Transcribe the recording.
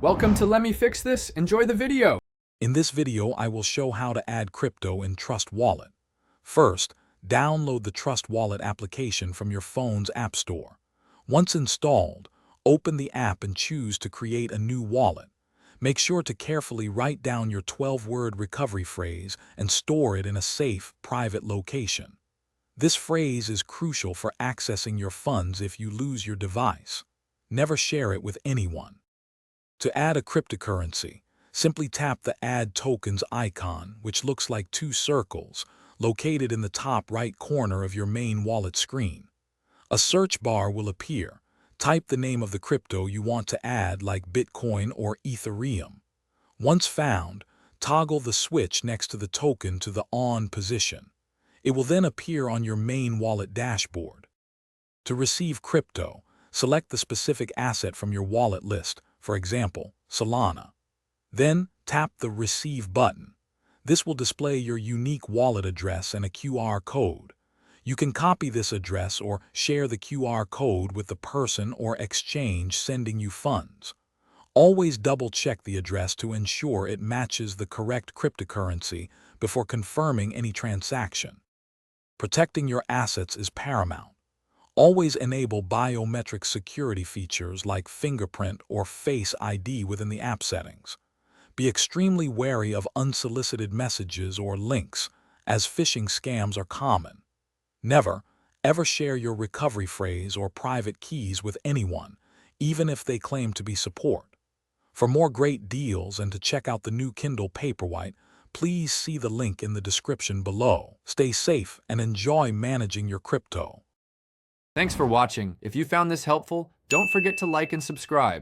Welcome to Let Me Fix This. Enjoy the video. In this video, I will show how to add crypto in Trust Wallet. First, download the Trust Wallet application from your phone's app store. Once installed, open the app and choose to create a new wallet. Make sure to carefully write down your 12-word recovery phrase and store it in a safe, private location. This phrase is crucial for accessing your funds if you lose your device. Never share it with anyone. To add a cryptocurrency, simply tap the Add Tokens icon, which looks like two circles, located in the top right corner of your main wallet screen. A search bar will appear. Type the name of the crypto you want to add, like Bitcoin or Ethereum. Once found, toggle the switch next to the token to the On position. It will then appear on your main wallet dashboard. To receive crypto, select the specific asset from your wallet list, for example, Solana. Then tap the Receive button. This will display your unique wallet address and a QR code. You can copy this address or share the QR code with the person or exchange sending you funds. Always double-check the address to ensure it matches the correct cryptocurrency before confirming any transaction. Protecting your assets is paramount. Always enable biometric security features like fingerprint or Face ID within the app settings. Be extremely wary of unsolicited messages or links, as phishing scams are common. Never, ever share your recovery phrase or private keys with anyone, even if they claim to be support. For more great deals and to check out the new Kindle Paperwhite, please see the link in the description below. Stay safe and enjoy managing your crypto. Thanks for watching. If you found this helpful, don't forget to like and subscribe.